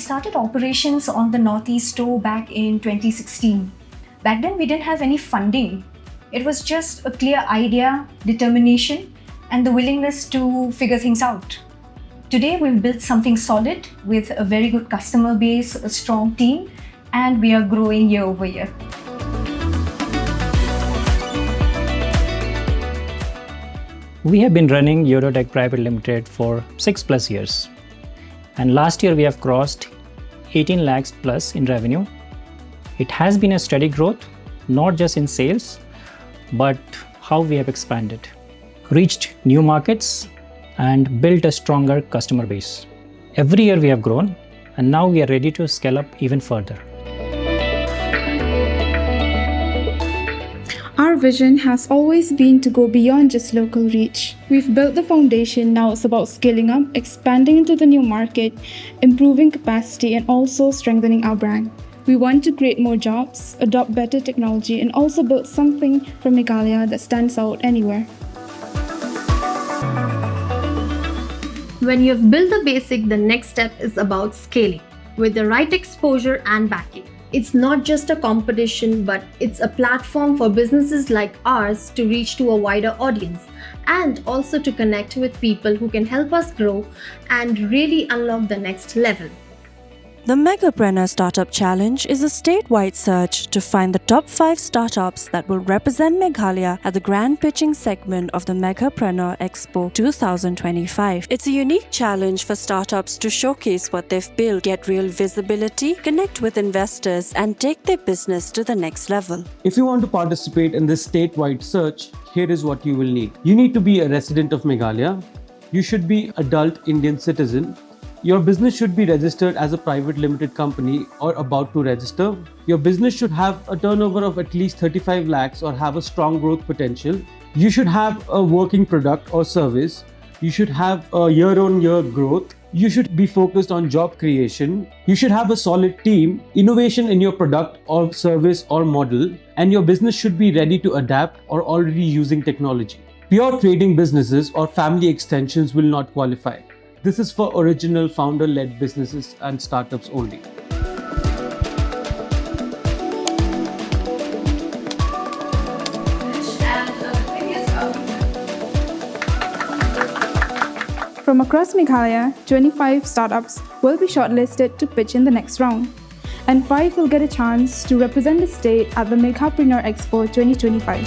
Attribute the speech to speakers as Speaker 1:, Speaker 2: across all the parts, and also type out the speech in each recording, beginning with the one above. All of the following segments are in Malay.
Speaker 1: started operations on the Northeast store back in 2016. Back then, we didn't have any funding. It was just a clear idea, determination, and the willingness to figure things out. Today, we've built something solid with a very good customer base, a strong team, and we are growing year over year.
Speaker 2: We have been running Eurotech Private Limited for 6+ years. And last year we have crossed 18 lakhs plus in revenue. It has been a steady growth, not just in sales, but how we have expanded, reached new markets, and built a stronger customer base. Every year we have grown, and now we are ready to scale up even further.
Speaker 3: Our vision has always been to go beyond just local reach. We've built the foundation, now it's about scaling up, expanding into the new market, improving capacity, and also strengthening our brand. We want to create more jobs, adopt better technology, and also build something from Meghalaya that stands out anywhere.
Speaker 4: When you've built the basic, the next step is about scaling with the right exposure and backing. It's not just a competition, but it's a platform for businesses like ours to reach to a wider audience and also to connect with people who can help us grow and really unlock the next level.
Speaker 5: The Megapreneur Startup Challenge is a statewide search to find the top 5 startups that will represent Meghalaya at the grand pitching segment of the Megapreneur Expo 2025. It's a unique challenge for startups to showcase what they've built, get real visibility, connect with investors, and take their business to the next level.
Speaker 6: If you want to participate in this statewide search, here is what you will need. You need to be a resident of Meghalaya. You should be adult Indian citizen. Your business should be registered as a private limited company or about to register. Your business should have a turnover of at least 35 lakhs or have a strong growth potential. You should have a working product or service. You should have a year-on-year growth. You should be focused on job creation. You should have a solid team, innovation in your product or service or model, and your business should be ready to adapt or already using technology. Pure trading businesses or family extensions will not qualify. This is for original founder-led businesses and startups only.
Speaker 3: From across Meghalaya, 25 startups will be shortlisted to pitch in the next round, and 5 will get a chance to represent the state at the Megapreneur Expo 2025.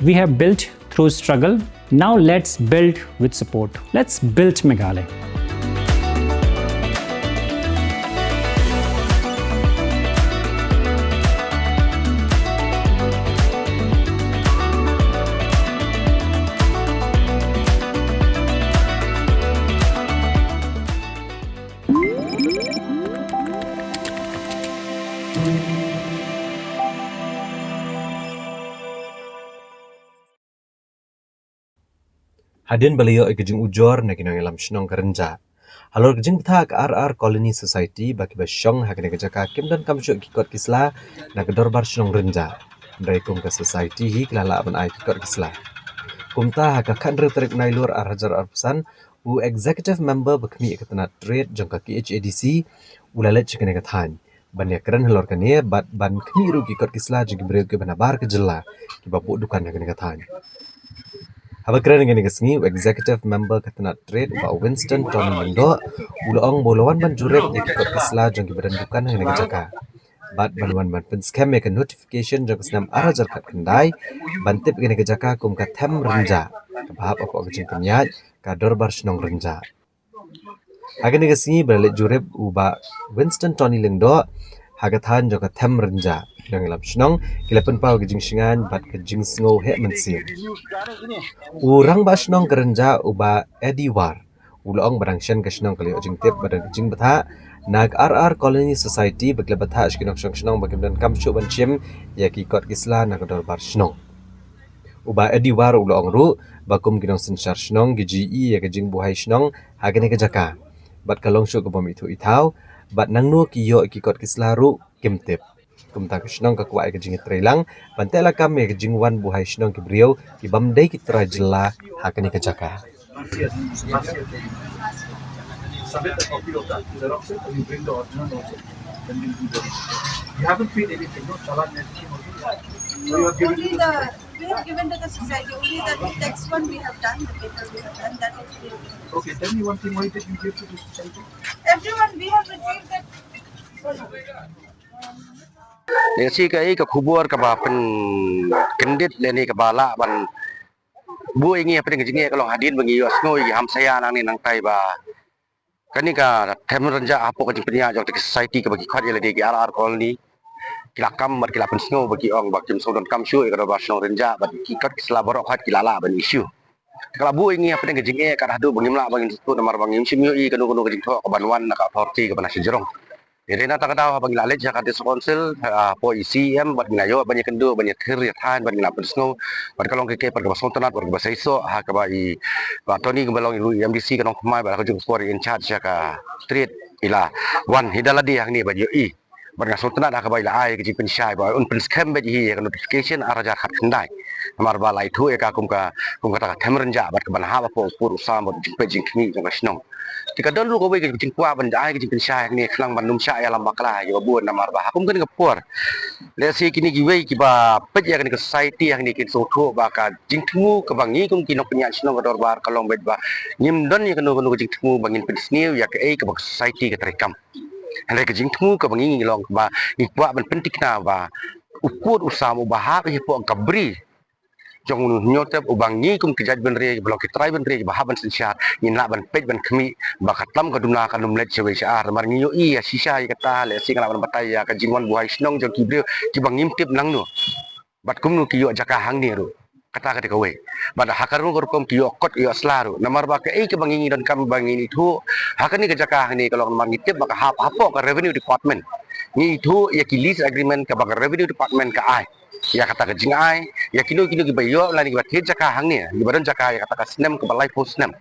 Speaker 2: We have built through struggle. Now let's build with support. Let's build Meghalaya.
Speaker 7: Hadin beliau ikejing ujor naginong ilam shnong kerenja. Halor kejing pethak RR Colony Society bagi basyong hakene kejaka kim dan kamsyuk kikot kisla nagador bar shnong renja. Dari kum ke society hi kelala aban ai kikot kisla. Kumta haka kandre tarik nailur arhajar arpusan u executive member bakmi ikatanat trade jangka KHADC ulalet chikene kathan. Ban yakran halor kane bat ban kmi ru kikot kisla jigi breu ke banabar ke jella ki babuk dukan hakene kathan. Habakran ngene kesni executive member katanat trade ba Winston Tony Lindo ulong bolawan ban jurep ikot kisla jangki badan dukan ngene kejaka. Bat banwan ban pen scam make notification jang kesnam arajar kat kendai bantip ngene kejaka kum ka them renja. Kabahap apa kejing kenyat ka dorbar snong renja. Hagene kesni balik jurep uba Winston Tony Lindo hagatan jang ka them renja. Yang lap snong kilapan pau kejing singan bat kejing sngo he mensi. Urang ba snong kerenja uba Eddie War. Ulong barang shen ke snong kali ojing tip badan kejing betha nag RR Colony Society bakla betha shkinok snong bakim dan kamshu ban chim ya kikot kisla nagador bar snong. Uba Eddie War ulong ru bakum kinong sensyar snong GGE ya kejing buhai snong hagene kejaka. Bat kalong shu ke itu itau bat nangnu kiyo kikot kisla ru kim tip. Kumta kisnong kakuai kejing trelang pantela kami kejing wan buhai snong ki brio ki bamdai ki trajela hakani kejaka.
Speaker 8: submit a copy of that, xerox it, and you bring the original also. Then we'll do the. You haven't paid anything, no? Challan anything also. So you have given
Speaker 9: Only
Speaker 8: to the
Speaker 9: we have given to the society. Only the text one we have done, the paper we have done, that is free.
Speaker 8: Okay, tell me one thing, why did you give to the society?
Speaker 9: Everyone, we have received that.
Speaker 10: Lesi kai ka khubur ka ba pen kendit le ni ka bala ban bu ingi apa dengan jingi kalau hadin bagi yo ngoi ham saya nang ni nang tai ba kani ka them ranja apo ka jingpenya jok te society ka bagi khot ye le di RR colony kila kam mar kila pen sngo bagi ong bak kim sodon kam shu ka ba sngo ranja ba ki kat kisla borok khat kila la ban issue kalau bu ingi apa dengan jingi ka hadu bagi mla bagi tu namar bagi simyo i kanu kanu ka jingtho ka banwan na ka authority ka bana sejrong. Jadi nak tak tahu bagi lalej Jakarta Council, polisi yang buat ngayo banyak kendu banyak kerjaan banyak nak persno, buat kalau ke pergi pasang tanah pergi pasang iso, hak bayi, Tony kembali MDC kan orang kemai, baru jumpa for in charge jaka street ila one hidala dia yang ni baju i, buat pasang tanah hak bayi lah ai kerja pensyai, buat scam baju kan notification araja hak kendai, amar balai tu eka kum ka tak temerenja, buat kebanah apa pur usam buat jumpa jingkini jangka senong. Jika dulu kau pergi ke kuah bandai ke pensyai ni kelang bandum syai alam baklah juga buat namar bah aku mungkin kepur lesi kini giwei kiba pet ya ke society yang ni kin soto baka jingtmu ke bangi kum kinok penyak sino ke dorbar kalong bed ba nyimdon ya kenu kenu jingtmu bangin pensniu ya ke ke society ke terekam hendai ke jingtmu ke bangi ngilong ba ikwa ban pentik na ba ukur usamu bahap ya po kabri jong nyotep ubangi kum kejat benre blok kitrai benre bahaban sensyat nyinla ban pej ban kemi bakatam kadumna kanum let cewe syar mar ngiyo i ya sisa ya kata le sing lawan batai ya ka jingwan buai snong jong kibreu kibang ngimtip nang nu bat kum nu kiyo jaka hang ni ru kata ka dikawe bad hakarun kum kiyo kot yo slaru namar ba ke ke bangingi dan kam bangini tu hakani ka jaka hang ni kalau mar ngitip baka hapo ka revenue department ni itu ya ki lease agreement ka baka revenue department ka ai ya kata ke jingai ya kilo ki bayo la ni bat he jaka hang ni di badan jaka ya kata ka snem ke balai post snem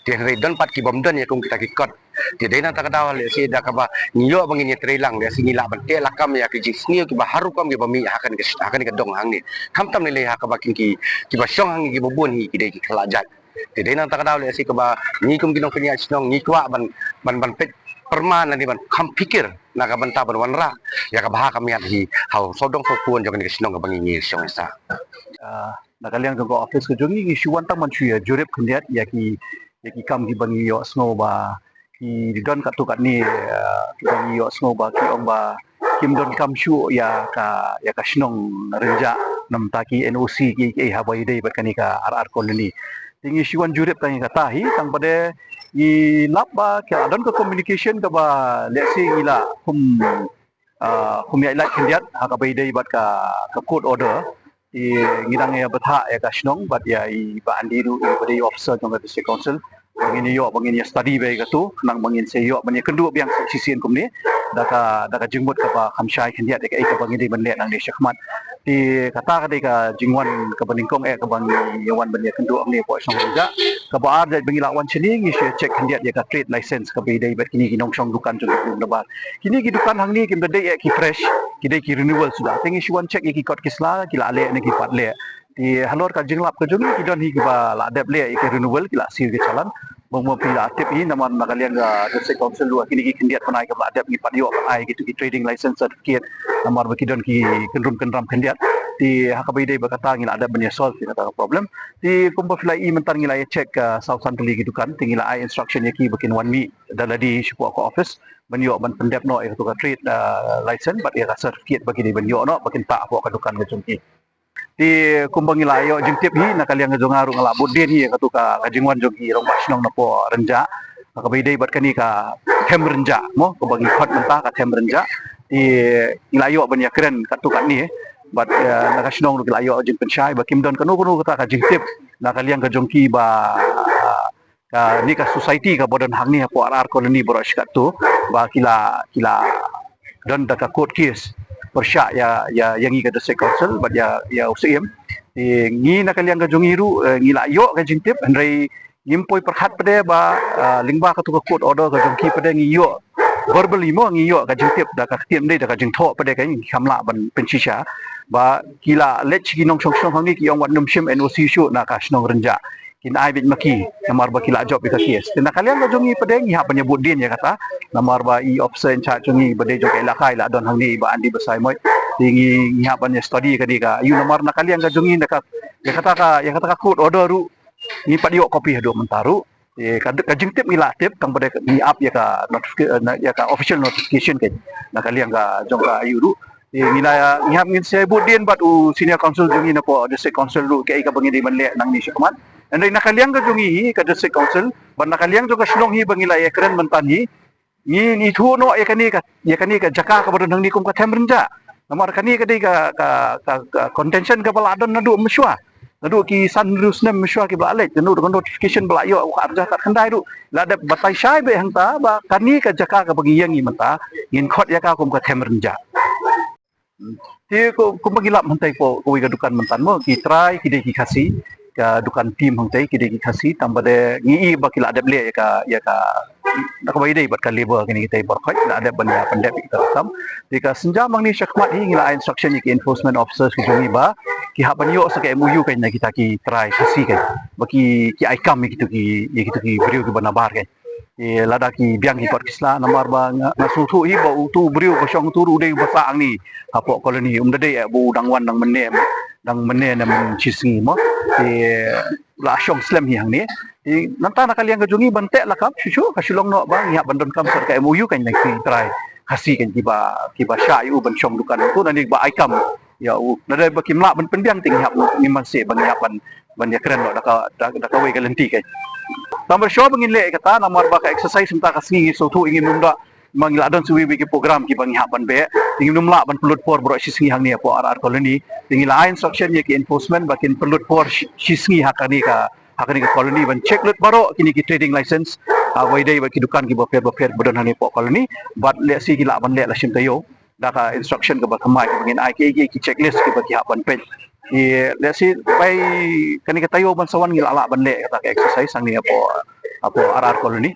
Speaker 10: dia hari don pat ki bomdan ya kum kita ki kot dia dena tak daw le si da ka ba ngiyo bangin ya trelang dia singila ban te lakam ya ki jisnio ki ba haru kam ki ba mi akan ke dong hang ni kam tam ni le ha ka ba ki ba syong hang ki bobon hi ki de ki kelajat dia dena tak daw le si ka ba ni kum ki nong kenya snong ni kwa ban pet perman ni ban kam pikir na ka banta ban wanra ya ka bah kami hi hau sodong sokun jong ni snong ka bangi ni syong sa
Speaker 8: nakaliang jong office ko jongi ki shuwan tam man chuya jurep khendiat ya ki kam ki bangi yo snow ba ki don kat tu kat ni ki bangi yo snow ba ki ong ba kim don kam shu ya ka snong renja nam ta ki NOC ki habai dei bat kani ka RR colony tingi shuwan jurep tang kata hi tang pade i lap ba ke adon ke communication ke ba let's say ila hum ya ila khendiat ha ka bai dei bat ka court order i ngidang ya batha ya ka snong bat ya i ba andiru i bade officer jong ka district council bangin ya study bai ka tu nang bangin se yo bani kendu biang sisien kum ni da ka jingmut ka ba khamshai khendiat ka ka bangin dei ban le nang de syakmat di kata ka ka jingwan ka baningkong ka bang yawan ban ya kendu ni po song ja ka ba ar bangi lawan chini ngi check khendiat ya ka trade license ka bai dei bat kini kinong song dukan jong da ba kini ki dukan hang ni kim dei ki fresh ki dei ki renewal sudah tingi shuan check ki kot kisla ki la le ni ki pat le di halor ka jinglap ka jongi ki don hi ki ba la dep le ki renewal ki la sir ki chalan bang mo pila tip hi naman nakaliang ga district council lu kini ki khendiat panai ka ba dep ki pat yo ai ki tu ki trading license certificate namar ba ki don ki kenram khendiat di hakabai dei bakata ngila ada banya solve kata problem di kumpa fila i mentar ngila ya check south central ki dukan tingila ai instruction ya ki bakin 1 week daladi shuku ko office banyo ban pendep no ya tu ka trade license but ya certificate bagi dei banyo no bakin pa ko ka dukan ka jungki di kumbang ngila yo jingtip hi nakaliang ga jongaru ngala bodden hi ka tu ka jingwan jogi rong basnong na po renja hakabai dei bat kani ka them renja mo kumbang khot menta ka them renja di ngila yo banya keren ka tu ka ni but nakasnong nung layo jing pensyai ba kim don kanu kata ka jingtip nakaliang ka jongki ba ka ni ka society ka bodon hang ni po RR colony boros kat tu ba kila don da ka court case persya ya yang i ka district council ba ya UCM ngi nakaliang ka jongiru ngi layo ka jingtip andrei ngimpoi perhat pade ba lingba ka tu ka court order ka jongki pade ngi yo verbally mo ngi yo ka jingtip da ka tiam dei da ka jingtho pade ka khamla ban pensisha ba kila let chi nong song hang ni ki ong wat num shim NOC shu na ka snong renja kinai bit maki namar ba kila job bika kes tena kalian ga jongi pedeng ya penyebut din ya kata namar ba i officer in charge jongi bade jok elakai la don hangni ba andi besai moi tingi ya ban study ka diga yu namar na kalian ga jongi dekat ya kata ka code order ru ni padio copy hado mentaru ka jingtip ila tip kang bade ni up ya ka ya ka official notification ke na kalian ga jong ka ayu ru ngila ngihap ngin saya budin bat u senior council jongi na po district council ru ke ka bangin di manle nang ni syakman andai nakaliang ka jungi ka district council ban nakaliang jo ka slong hi bangila ekren mentan hi ni thu no yakani ka jaka ka badon ni kum ka temrenja namar kani ka dei ka contention ka bala don nadu msyua nadu ki san rus nem msyua ki bala lek nadu con notification bala yo ka arja ka khandai ru la de batai shai be hangta ba kani ka jaka ka bagi yang i menta ngin khot yaka kum ka temrenja ti ko bangila mentai ko wi ka dukan mentan mo ki try ki dei ki khasi ka dukan tim hang tai kide ki khasi tambade ngi bakila adab le ya ka nak bai dei bat ka labor kini kita berkhoi la adab banya pandep kita sam dika senja mangni syakmat hi ngila instruction ki enforcement officers ki jongi ba ki ha banyo sa ka MOU kan kita ki try khasi kan baki ki aikam gitu ki beriu ki banabar kan lada ki biang ki kot kisla namar ba ngasu thu hi ba tu beriu ba syong tu ru dei ba sang ni apok koloni dei bu dangwan dang menem nam chisngi mo la syong slam hi hang ni nanta nakaliang gajungi bantek la kam shushu ka shulong no ba ya bandon kam sar ka MOU kan nak try khasi kan kiba sha yu ban syong dukan tu nani ba aikam ya u nada ba kimla ban penbiang ting hap ni man se ban ya ban ya keren lo da ka wei ka lenti kan tambah show bangin le kata namar ba ka exercise mta ka singi so tu ingin munda mangila don suwi bagi program ki bang hapan be ingin numla ban pelut por bro sisngi hang ni po RR colony tingil lain instruction ye ki enforcement bakin pelut por sisngi hakani ka colony ban check lut baro kini ki trading license wai dai baki dukan ki bofer bodon hani po colony but le si ki la ban le la sim tayo da ka instruction ka ba kamai bangin ki checklist ki baki hapan pe le si bai kani ka tayo ban sawan ngil ala ban le ka exercise hang ni po RR colony